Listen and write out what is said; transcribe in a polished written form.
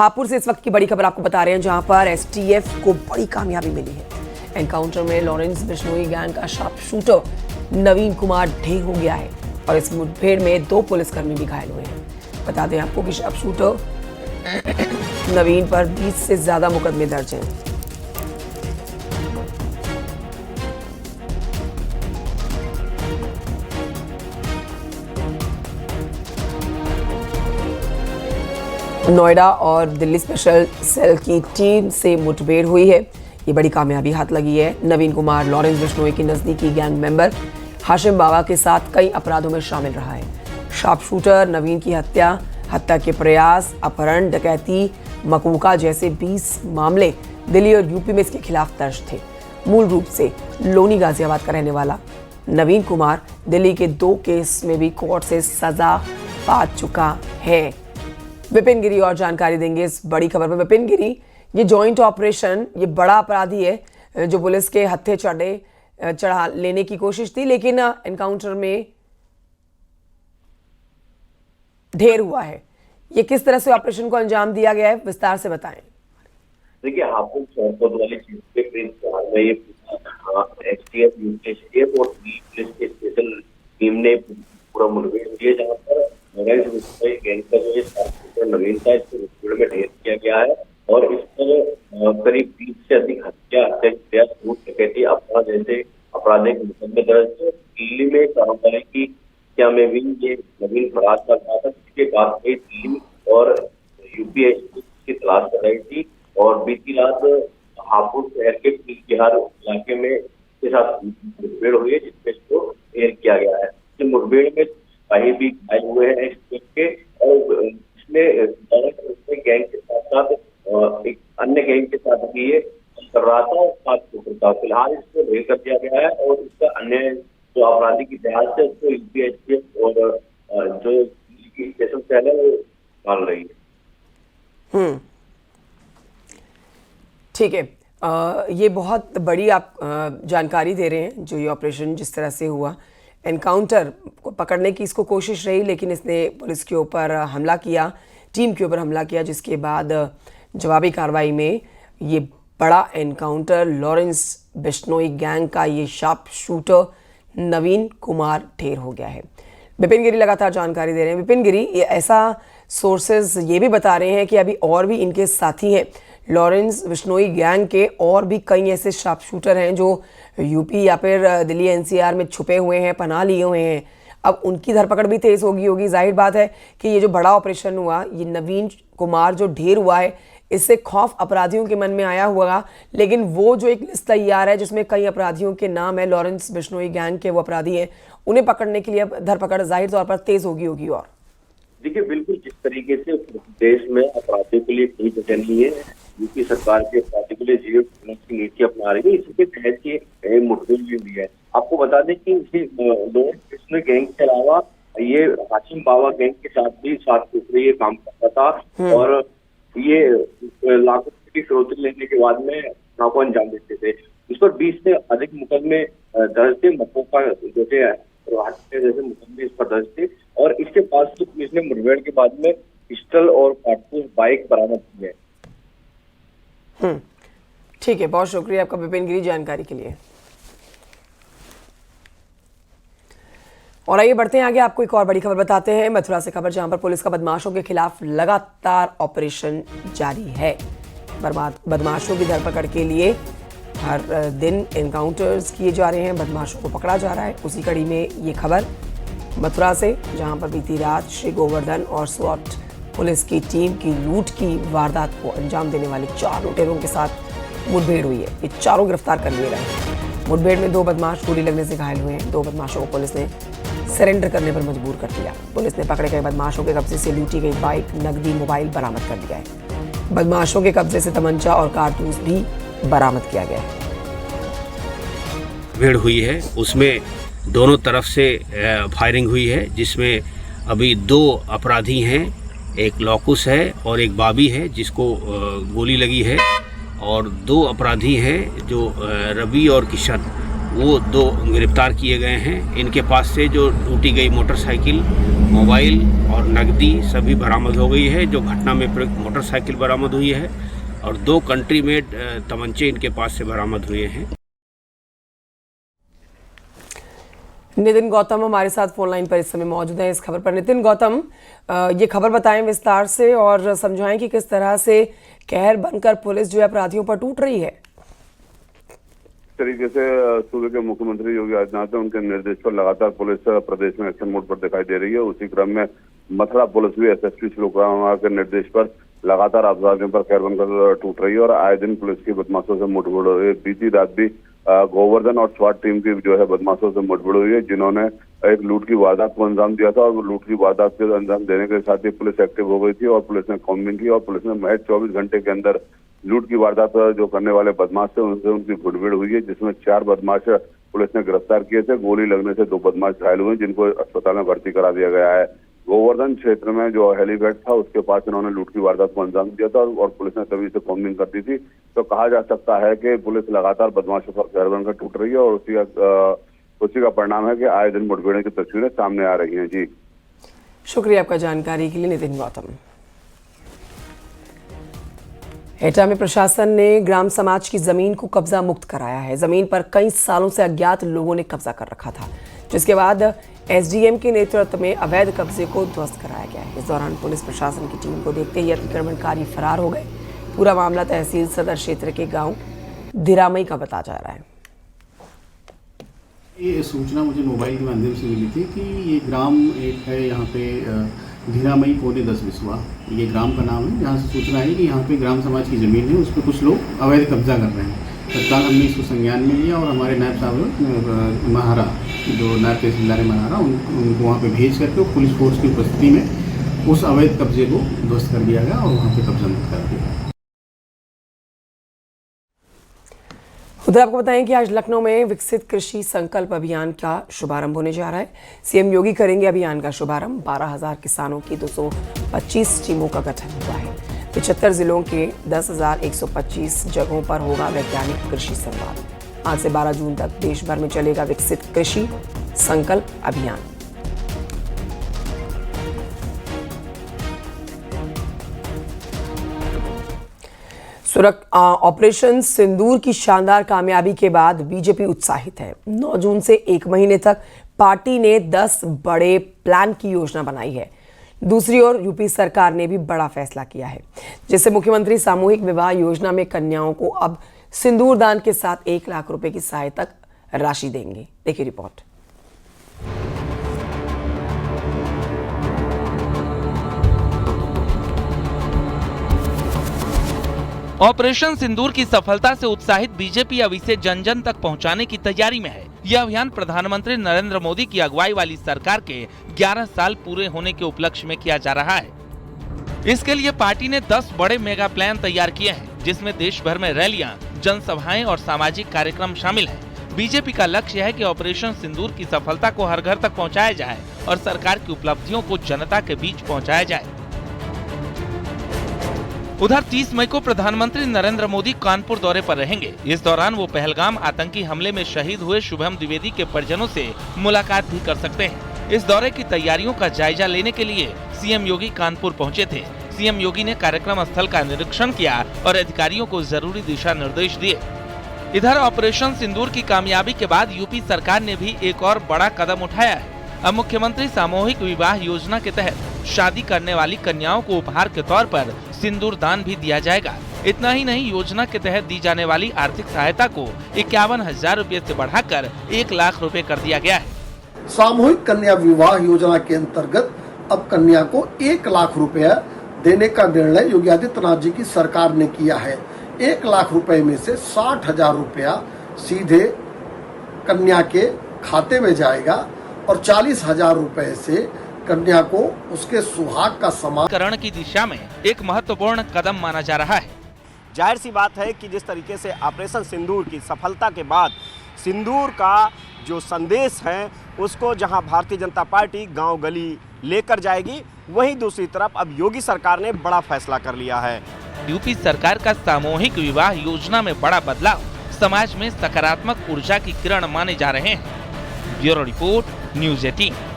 हापुड़ से इस वक्त की बड़ी खबर आपको बता रहे हैं, जहां पर एसटीएफ को बड़ी कामयाबी मिली है। एनकाउंटर में लॉरेंस बिश्नोई गैंग का शार्प शूटर नवीन कुमार ढेर हो गया है और इस मुठभेड़ में 2 पुलिसकर्मी भी घायल हुए हैं। बता दें आपको कि शार्प शूटर नवीन पर 20 से ज्यादा मुकदमे दर्ज हैं। नोएडा और दिल्ली स्पेशल सेल की टीम से मुठभेड़ हुई है। ये बड़ी कामयाबी हाथ लगी है। नवीन कुमार लॉरेंस बिश्नोई की नजदीकी गैंग मेंबर हाशिम बाबा के साथ कई अपराधों में शामिल रहा है। शार्प शूटर नवीन की हत्या के प्रयास, अपहरण, डकैती, मकूका जैसे 20 मामले दिल्ली और यूपी में इसके खिलाफ दर्ज थे। मूल रूप से लोनी गाजियाबाद का रहने वाला नवीन कुमार दिल्ली के 2 केस में भी कोर्ट से सजा पा चुका है। विपिन गिरी और जानकारी देंगे इस बड़ी खबर पर। विपिन गिरी, ये जॉइंट ऑपरेशन, ये बड़ा अपराधी है जो पुलिस के हत्थे चढ़ा लेने की कोशिश थी, लेकिन एनकाउंटर में ढेर हुआ है। ये किस तरह से ऑपरेशन को अंजाम दिया गया है, विस्तार से बताएं। देखिए, हापुड़ चौपट वाली चीज के में ये एसटीएफ, यूपीएसटीएफ और पुलिस के स्पेशल टीम ने पूरा मुठभेड़ किया, जहां पर गैंग का जो ये नवीन था, इसको मुठभेड़ में ढेर किया गया है और इस पर करीब 20 से अधिक हत्या डकैती, अपराध जैसे आपराधिक मुकदमे दर्ज थे। दिल्ली में कारोबारी की हत्या में भी ये नवीन फरार कर रहा था, जिसके बाद कई दिल्ली और यूपीएससी की तलाश कर रही थी और बीती रात हापुड़ शहर के बिहार इलाके में इसके साथ मुठभेड़ हुई है, जिसमें इसको ढेर किया गया है। इस मुठभेड़ में सिपाही भी घायल हुए हैं एसटीएफ के, और इसमें गैंग के साथ साथ एक अन्य गैंग के साथ भी ये कर रहा था और साथ फिलहाल इसको ढेर कर दिया गया है और इसका अन्य जो आपराधिक इतिहास है उसको यूपीएसटीएफ और जो स्पेशल सेल है वो मान रही है। ठीक है, ये बहुत बड़ी आप जानकारी दे रहे हैं। जो ये ऑपरेशन जिस तरह से हुआ, एनकाउंटर को पकड़ने की इसको कोशिश रही, लेकिन इसने पुलिस के ऊपर हमला किया, टीम के ऊपर हमला किया, जिसके बाद जवाबी कार्रवाई में ये बड़ा एनकाउंटर लॉरेंस बिश्नोई गैंग का ये शार्प शूटर नवीन कुमार ढेर हो गया है। विपिन गिरी लगातार जानकारी दे रहे हैं। विपिन गिरी, ये ऐसा सोर्सेज ये भी बता रहे हैं कि अभी और भी इनके साथी हैं लॉरेंस बिश्नोई गैंग के, और भी कई ऐसे शार्प शूटर हैं जो यूपी या फिर दिल्ली एनसीआर में छुपे हुए हैं, पनाह लिए हुए हैं। अब उनकी धरपकड़ भी तेज होगी। जाहिर बात है कि ये जो बड़ा ऑपरेशन हुआ, ये नवीन कुमार जो ढेर हुआ है, इससे खौफ अपराधियों के मन में आया होगा, लेकिन वो जो एक लिस्ट तैयार है जिसमें कई अपराधियों के नाम है, लॉरेंस बिश्नोई गैंग के वो अपराधी हैं, उन्हें पकड़ने के लिए धरपकड़ जाहिर तौर पर तेज होगी और देखिए, बिल्कुल जिस तरीके से देश में अपराधियों के लिए कोई जगह नहीं है, यूपी सरकार के अपराधियों के लिए जीरो टॉलरेंस की नीति अपना रही है, इसके तहत ये मुठभेड़ भी हुई है। आपको बता दें कि लॉरेंस बिश्नोई गैंग के अलावा ये हाशिम बाबा गैंग के साथ भी साथ ये काम करता था और ये लाखों की फिरौती लेने के बाद में घटनाओं को अंजाम देते थे। इस पर 20 से अधिक मुकदमे दर्ज थे, मकूका जैसे मुकदमे इस पर दर्ज थे और इसके पास से पुलिस ने मुठभेड़ के बाद में पिस्टल और कारतूस बाइक बरामद की है। ठीक है, बहुत शुक्रिया आपका विपिन गिरी जानकारी के लिए। और आइए बढ़ते हैं आगे, आपको एक और बड़ी खबर बताते हैं मथुरा से खबर, जहां पर पुलिस का बदमाशों के खिलाफ लगातार ऑपरेशन जारी है। बदमाशों की धरपकड़ के लिए हर दिन एनकाउंटर्स किए जा रहे हैं, बदमाशों को पकड़ा जा रहा है। उसी कड़ी में ये खबर मथुरा से, जहां पर बीती रात श्री गोवर्धन और स्वॉट पुलिस की टीम की लूट की वारदात को अंजाम देने वाले 4 लुटेरों के साथ मुठभेड़ हुई है। ये चारों गिरफ्तार कर लिए गए। मुठभेड़ में 2 बदमाश गोली लगने से घायल हुए हैं। 2 बदमाशों को पुलिस ने सरेंडर करने पर मजबूर कर दिया। पुलिस ने पकड़े गए बदमाशों के कब्जे से लूटी गई बाइक, नकदी, मोबाइल बरामद कर लिया है। बदमाशों के कब्जे से तमंचा और कारतूस भी बरामद किया गया है। भीड़ हुई है, उसमें दोनों तरफ से फायरिंग हुई है, जिसमें अभी 2 अपराधी हैं, एक लॉकुस है और एक बाबी है जिसको गोली लगी है, और 2 अपराधी हैं जो रवि और किशन, वो 2 गिरफ्तार किए गए हैं। इनके पास से जो लूटी गई मोटरसाइकिल, मोबाइल और नकदी सभी बरामद हो गई है। जो घटना में प्रयुक्त मोटरसाइकिल बरामद हुई है और 2 कंट्री मेड तमंचे इनके पास से बरामद हुए हैं। नितिन गौतम हमारे साथ फोन लाइन पर इस समय मौजूद हैं इस खबर पर। नितिन गौतम, ये खबर बताएं विस्तार से और समझाएं कि किस तरह से कहर बनकर पुलिस जो है अपराधियों पर टूट रही है। तरीके से सूबे के मुख्यमंत्री योगी आदित्यनाथ उनके निर्देश पर लगातार पुलिस प्रदेश में एक्शन मोड पर दिखाई दे रही है। उसी क्रम में मथुरा पुलिस भी एसएसपी श्लोक राणा के निर्देश पर लगातार अपराधियों पर कहर बनकर टूट रही है और आए दिन पुलिस की बदमाशों से मुठभेड़ हो रही है। बीती रात भी गोवर्धन और स्वाट टीम की जो है बदमाशों से मुठभेड़ हुई है, जिन्होंने एक लूट की वारदात को अंजाम दिया था और लूट की वारदात के अंजाम देने के साथ ही पुलिस एक्टिव हो गई थी और पुलिस ने कॉम्बिंग की और पुलिस ने महज 24 घंटे के अंदर लूट की वारदात जो करने वाले बदमाश थे उनसे उनकी मुठभेड़ हुई है, जिसमें 4 बदमाश पुलिस ने गिरफ्तार किए थे। गोली लगने से 2 बदमाश घायल हुए, जिनको अस्पताल में भर्ती करा दिया गया है। गोवर्धन क्षेत्र में जो हेलीपैड था उसके पास इन्होंने लूट की वारदात को अंजाम दिया था और पुलिस ने तभी से कॉम्बिंग कर दी थी। तो कहा जा सकता है कि पुलिस लगातार बदमाशों पर कहर बनकर टूट रही है और उसी का परिणाम है कि आए दिन मुठभेड़ों की तस्वीरें सामने आ रही हैं। जी शुक्रिया आपका जानकारी के लिए नितिन गौतम। एटा में प्रशासन ने ग्राम समाज की जमीन को कब्जा मुक्त कराया है। जमीन पर कई सालों से अज्ञात लोगों ने कब्जा कर रखा था, जिसके बाद एसडीएम के नेतृत्व में अवैध कब्जे को ध्वस्त कराया गया है। इस दौरान पुलिस प्रशासन की टीम को देखते ही अतिक्रमणकारी फरार हो गए। पूरा मामला तहसील सदर क्षेत्र के गांव धीरामई का बताया जा रहा है। ये सूचना मुझे मोबाइल के माध्यम से मिली थी कि ये ग्राम एक है यहाँ पे धीरामई पौने 10 बिस्वा, ये ग्राम का नाम है। यहाँ से सूचना है कि यहाँ पे ग्राम समाज की ज़मीन है, उस पर कुछ लोग अवैध कब्जा कर रहे हैं। तत्काल हमने इसको संज्ञान में लिया और हमारे नायब साहब महारा, जो नायब तहसीलदार महारा, उनको वहाँ पे भेज करके पुलिस फोर्स की उपस्थिति में उस अवैध कब्जे को ध्वस्त कर दिया गया और वहाँ पे कब्जा मुक्त कर दिया। उधर आपको बताएं कि आज लखनऊ में विकसित कृषि संकल्प अभियान का शुभारंभ होने जा रहा है। सीएम योगी करेंगे अभियान का शुभारंभ। 12,000 किसानों की 225 टीमों का गठन हुआ है। 75 जिलों के 10,125 जगहों पर होगा वैज्ञानिक कृषि संवाद। आज से 12 जून तक देश भर में चलेगा विकसित कृषि संकल्प अभियान। ऑपरेशन सिंदूर की शानदार कामयाबी के बाद बीजेपी उत्साहित है। 9 जून से 1 महीने तक पार्टी ने 10 बड़े प्लान की योजना बनाई है। दूसरी ओर यूपी सरकार ने भी बड़ा फैसला किया है, जिससे मुख्यमंत्री सामूहिक विवाह योजना में कन्याओं को अब सिंदूर दान के साथ 1 लाख रुपए की सहायता राशि देंगे। देखिए रिपोर्ट। ऑपरेशन सिंदूर की सफलता से उत्साहित बीजेपी अब इसे जन जन तक पहुंचाने की तैयारी में है। यह अभियान प्रधानमंत्री नरेंद्र मोदी की अगुवाई वाली सरकार के 11 साल पूरे होने के उपलक्ष्य में किया जा रहा है। इसके लिए पार्टी ने 10 बड़े मेगा प्लान तैयार किए हैं, जिसमें देश भर में रैलियां, जनसभाएं और सामाजिक कार्यक्रम शामिल हैं। बीजेपी का लक्ष्य है कि ऑपरेशन सिंदूर की सफलता को हर घर तक पहुँचाया जाए और सरकार की उपलब्धियों को जनता के बीच पहुँचाया जाए। उधर 30 मई को प्रधानमंत्री नरेंद्र मोदी कानपुर दौरे पर रहेंगे। इस दौरान वो पहलगाम आतंकी हमले में शहीद हुए शुभम द्विवेदी के परिजनों से मुलाकात भी कर सकते हैं। इस दौरे की तैयारियों का जायजा लेने के लिए सीएम योगी कानपुर पहुंचे थे। सीएम योगी ने कार्यक्रम स्थल का निरीक्षण किया और अधिकारियों को जरूरी दिशा निर्देश दिए। इधर ऑपरेशन सिंदूर की कामयाबी के बाद यूपी सरकार ने भी एक और बड़ा कदम उठाया है। अब मुख्यमंत्री सामूहिक विवाह योजना के तहत शादी करने वाली कन्याओं को उपहार के तौर पर सिंदूर दान भी दिया जाएगा। इतना ही नहीं, योजना के तहत दी जाने वाली आर्थिक सहायता को 51,000 रुपए से बढ़ाकर 1 लाख रुपए कर दिया गया है। सामूहिक कन्या विवाह योजना के अंतर्गत अब कन्या को 1 लाख रुपया देने का निर्णय योगी आदित्यनाथ जी की सरकार ने किया है। 1 लाख रुपए में से 60,000 रुपया सीधे कन्या के खाते में जाएगा और 40,000 रुपए से कन्या को उसके सुहाग का सम्मान की दिशा में एक महत्वपूर्ण कदम माना जा रहा है। जाहिर सी बात है कि जिस तरीके से ऑपरेशन सिंदूर की सफलता के बाद सिंदूर का जो संदेश है उसको जहां भारतीय जनता पार्टी गांव गली लेकर जाएगी, वहीं दूसरी तरफ अब योगी सरकार ने बड़ा फैसला कर लिया है। यूपी सरकार का सामूहिक विवाह योजना में बड़ा बदलाव समाज में सकारात्मक ऊर्जा की किरण माने जा रहे हैं। Bureau report, news 18।